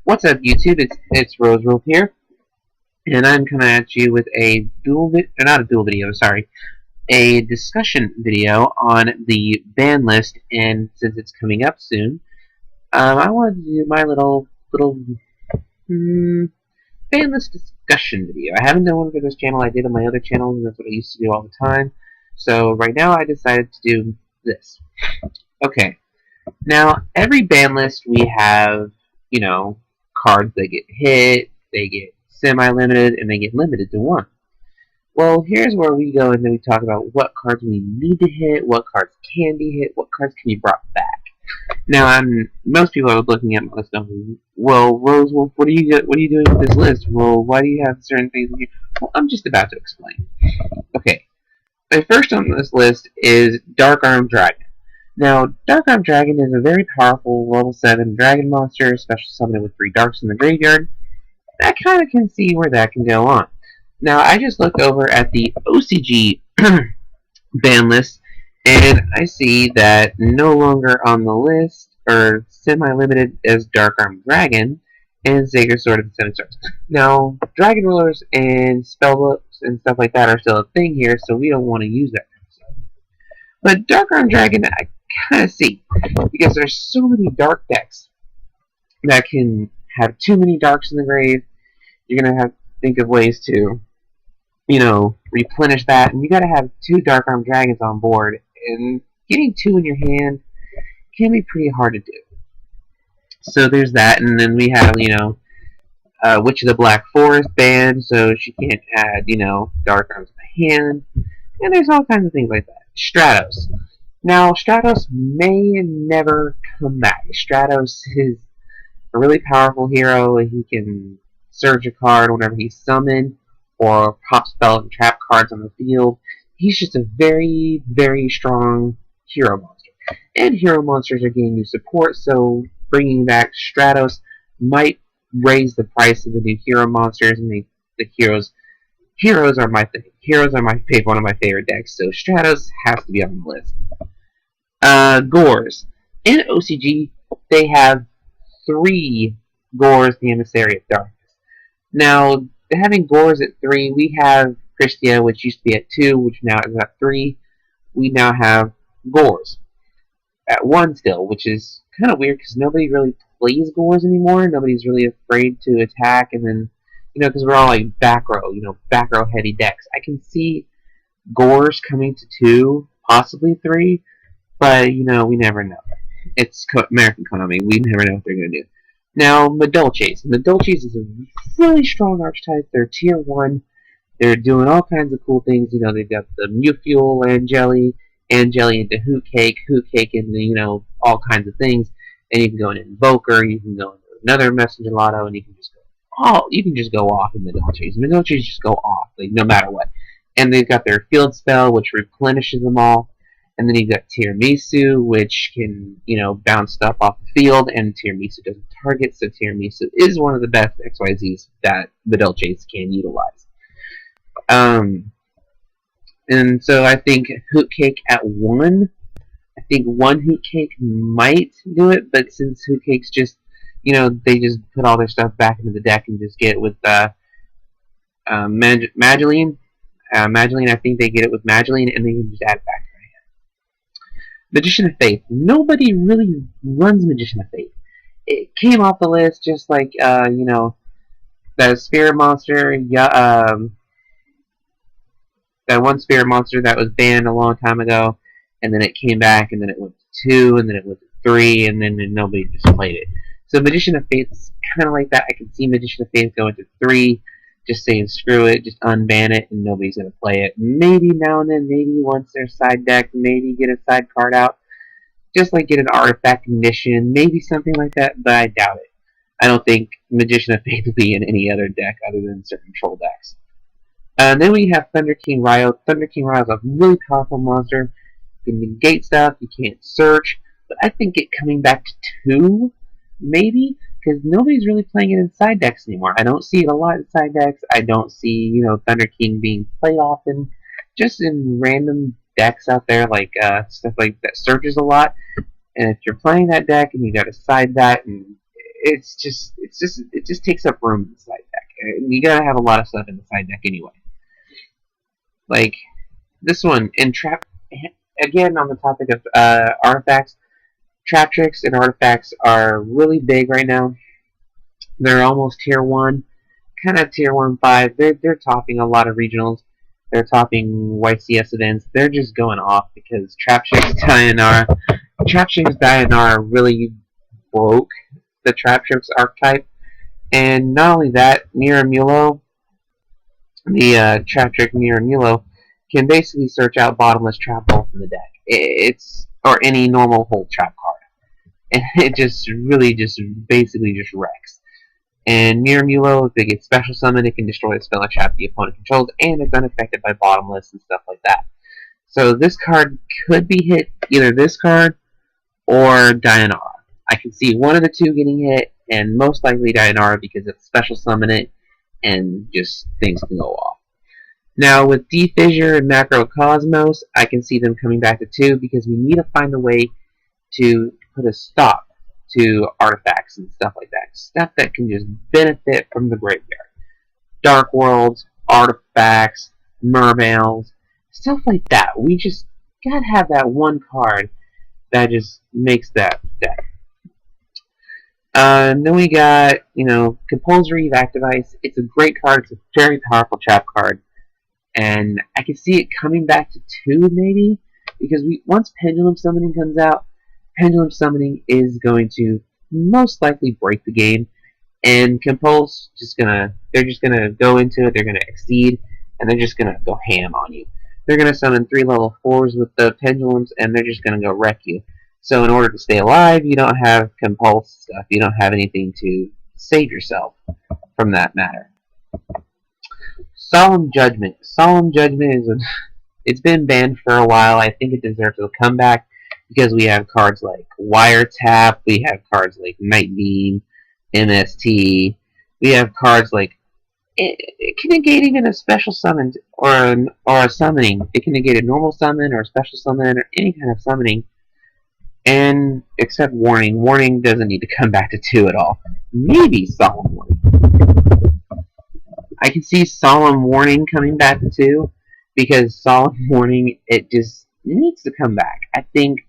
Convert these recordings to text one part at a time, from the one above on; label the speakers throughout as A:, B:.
A: What's up, YouTube? It's Rose Wolf here, and I'm coming at you with a not a dual video, sorry, a discussion video on the ban list. And since it's coming up soon, I wanted to do my little ban list discussion video. I haven't done one for this channel. I did on my other channel, and that's what I used to do all the time. So right now, I decided to do this. Okay. Now, every ban list we have, cards that get hit, they get semi-limited, and they get limited to one. Well, here's where we go and then we talk about what cards we need to hit, what cards can be hit, what cards can be brought back. Now, most people are looking at my list going, well, Rose Wolf, what are you doing with this list? Well, why do you have certain things in here? Well, I'm just about to explain. Okay, my first on this list is Dark Armed Dragon. Now, Dark Armed Dragon is a very powerful level 7 dragon monster, special summoned with 3 darks in the graveyard. I kind of can see where that can go on. Now, I just looked over at the OCG ban list, and I see that no longer on the list, or semi-limited, as Dark Armed Dragon and Sacred Sword of the Seven Stars. Now, Dragon Rulers and Spellbooks and stuff like that are still a thing here, so we don't want to use that kind of stuff. But Dark Armed Dragon, I kind of see, because there's so many dark decks that can have too many darks in the grave. You're going to have to think of ways to, replenish that, and you got to have 2 Dark Armed Dragons on board, and getting 2 in your hand can be pretty hard to do. So there's that, and then we have, Witch of the Black Forest banned, so she can't add, Dark Arms in the hand, and there's all kinds of things like that. Stratos. Now, Stratos may never come back. Stratos is a really powerful hero. He can search a card whenever he's summoned, or pop spell and trap cards on the field. He's just a very, very strong hero monster. And hero monsters are getting new support, so bringing back Stratos might raise the price of the new hero monsters, and make the heroes are my thing. Heroes are one of my favorite decks, so Stratos has to be on the list. Gores. In OCG, they have 3 Gores, the Emissary of Darkness. Now, having Gores at 3, we have Christia, which used to be at 2, which now is at 3. We now have Gores at 1 still, which is kind of weird because nobody really plays Gores anymore. Nobody's really afraid to attack, and then, because we're all like back row heavy decks. I can see Gores coming to 2, possibly 3, but, we never know. It's American Konami. We never know what they're going to do. Now, Medulches. Medulches is a really strong archetype. They're tier 1. They're doing all kinds of cool things. They've got the Mufuel, Angeli into Hoot Cake into, all kinds of things. And you can go into Invoker, you can go into another Messenger Lotto, and you can just go off in Medulches. Medulches just go off, like, no matter what. And they've got their field spell, which replenishes them all. And then you've got Tiramisu, which can, bounce stuff off the field, and Tiramisu doesn't target, so Tiramisu is one of the best XYZs that Medulches can utilize. And so I think Hoot Cake at 1, I think 1 Hoot Cake might do it, but since Hoot Cake's just, they just put all their stuff back into the deck and just get it with Mageline. Mageline, I think they get it with Mageline, and they can just add it back. Magician of Faith. Nobody really runs Magician of Faith. It came off the list just like, that spirit monster, that one spirit monster that was banned a long time ago, and then it came back, and then it went to 2, and then it went to 3, and then nobody just played it. So Magician of Faith is kind of like that. I can see Magician of Faith going to 3, just saying screw it, just unban it, and nobody's going to play it. Maybe now and then, maybe once their side deck, maybe get a side card out. Just like get an artifact condition, maybe something like that, but I doubt it. I don't think Magician of Faith will be in any other deck other than certain troll decks. And then we have Thunder King Ryo. Thunder King Ryo is a really powerful monster. You can negate stuff, you can't search, but I think it coming back to 2, maybe, because nobody's really playing it in side decks anymore. I don't see it a lot in side decks. I don't see, Thunder King being played often. Just in random decks out there, like stuff like that searches a lot. And if you're playing that deck and you got to side that, and it just takes up room in the side deck. You gotta have a lot of stuff in the side deck anyway. Like this one in trap. Again, on the topic of artifacts, trap tricks and artifacts are really big right now. They're almost tier 1, kind of tier 1-5. They're topping a lot of regionals. They're topping YCS events. They're just going off because Trap Tricks Dianar really broke the Trap Tricks archetype. And not only that, Miramulo, the Trap Trick Miramulo, can basically search out bottomless trap hole from the deck. It's or any normal hole trap card, and it just really just basically just wrecks. And Miramulo, if they get special summon, it can destroy a spell or trap the opponent controls, and it's unaffected by bottomless and stuff like that. So this card could be hit either this card or Dianara. I can see one of the two getting hit, and most likely Dianara because it's special summon it, and just things can go off. Now with D-Fissure and Macrocosmos, I can see them coming back to 2 because we need to find a way to put a stop to artifacts and stuff like that. Stuff that can just benefit from the graveyard. Dark Worlds, artifacts, mermails, stuff like that. We just gotta have that one card that just makes that deck. Then we got, Compulsory Evac Device. It's a great card. It's a very powerful trap card. And I can see it coming back to 2 maybe, because once Pendulum Summoning comes out, Pendulum Summoning is going to most likely break the game, and Compulse they're just gonna go into it, they're gonna exceed, and they're just gonna go ham on you. They're gonna summon 3 level 4s with the pendulums, and they're just gonna go wreck you. So in order to stay alive, you don't have Compulse stuff, you don't have anything to save yourself from that matter. Solemn Judgment. Solemn Judgment it's been banned for a while. I think it deserves a comeback because we have cards like Wiretap, we have cards like Night Beam, MST, we have cards like it can negate even a special summon or a summoning. It can negate a normal summon or a special summon or any kind of summoning. And except Warning. Warning doesn't need to come back to 2 at all. Maybe Solemn Warning. I can see Solemn Warning coming back to 2 because Solemn Warning, it just needs to come back. I think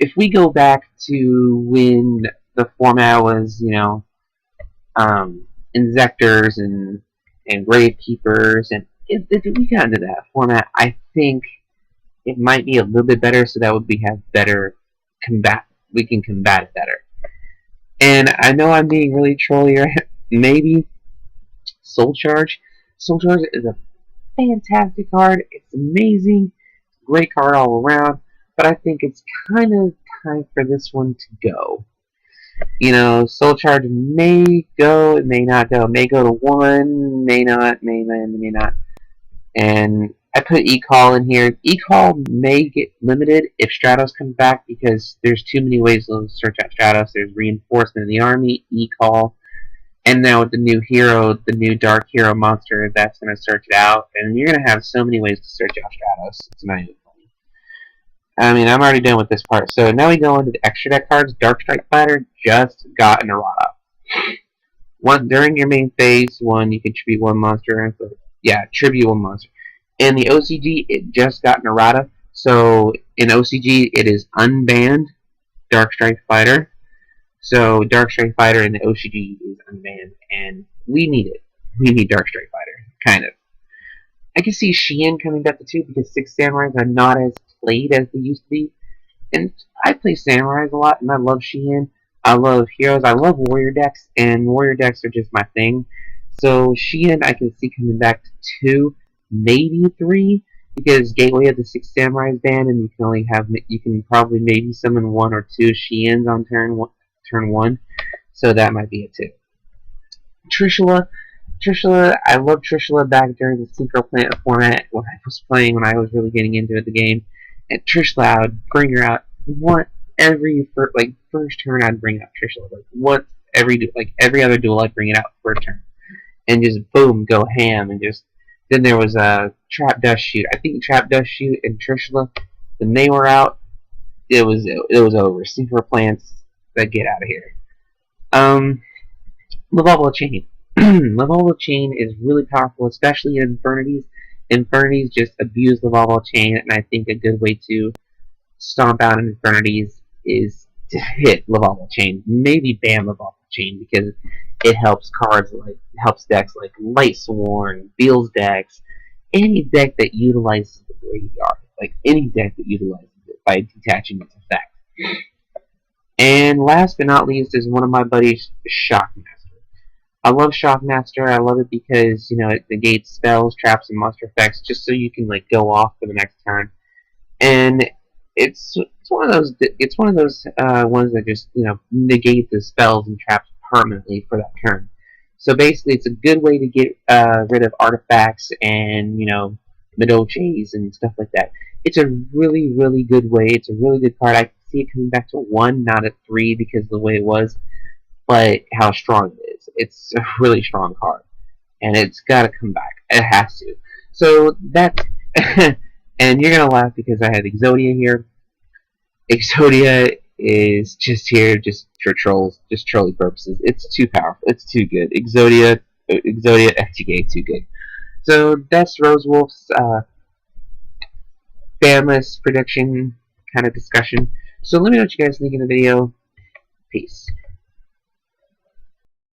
A: if we go back to when the format was, Inzectors and Gravekeepers, and if we got into that format, I think it might be a little bit better, so that we have better combat. We can combat it better. And I know I'm being really trolly, maybe Soul Charge. Soul Charge is a fantastic card. It's amazing. Great card all around. But I think it's kind of time for this one to go. Soul Charge may go, it may not go. May go to 1, may not, may not. And I put E-Call in here. E-Call may get limited if Stratos comes back because there's too many ways to search out Stratos. There's Reinforcement in the Army, E-Call, and now with the new hero, the new Dark Hero monster, that's going to search it out. And you're going to have so many ways to search out Stratos. It's not even funny. I mean, I'm already done with this part. So now we go into the extra deck cards. Dark Strike Fighter just got an errata. During your main phase 1, you can tribute 1 monster. Tribute 1 monster. In the OCG, it just got an errata. So in OCG, it is unbanned Dark Strike Fighter. So Dark Strike Fighter in the OCG is unbanned, and we need it. We need Dark Strike Fighter, kind of. I can see Shein coming back to 2 because 6 Samurais are not as played as they used to be. And I play Samurais a lot, and I love Shein. I love heroes. I love warrior decks, and warrior decks are just my thing. So Shein I can see coming back to 2, maybe 3, because Gateway of the 6 Samurais banned, and you can probably maybe summon 1 or 2 Sheins on turn 1. So that might be it too. Trishula, I loved Trishula back during the Synchro Planet format when I was playing, when I was really getting into the game. And Trishula, I would bring her out first turn. I'd bring out Trishula. Every other duel, I'd bring it out first turn, and just boom, go ham, and just. Then there was a Trap Dust Shoot. I think Trap Dust Shoot and Trishula, when they were out, it was over. Synchro Plants, get out of here. Um, Lovable Chain. Lovable Chain is really powerful, especially in Infernities. Infernities just abuse Lovable Chain, and I think a good way to stomp out Infernities is to hit Lovable Chain. Maybe ban Lovable Chain because it helps cards like helps decks like Light Sworn, Beal's decks, any deck that utilizes the graveyard, like any deck that utilizes it by detaching its effect. And last but not least is one of my buddies, Shockmaster. I love Shockmaster. I love it because it negates spells, traps, and monster effects, just so you can like go off for the next turn. And it's one of those ones that just negate the spells and traps permanently for that turn. So basically, it's a good way to get rid of artifacts and Midoches and stuff like that. It's a really really good way. It's a really good card. I can see it coming back to 1, not at 3 because of the way it was, but how strong it is. It's a really strong card, and it's got to come back. It has to. So that's and you're gonna laugh because I have Exodia here. Exodia is just here just for trolls, just trolling purposes. It's too powerful. It's too good. Exodia FTK too good. So that's Rosewolf's banlist prediction kind of discussion. So let me know what you guys think in the video. Peace.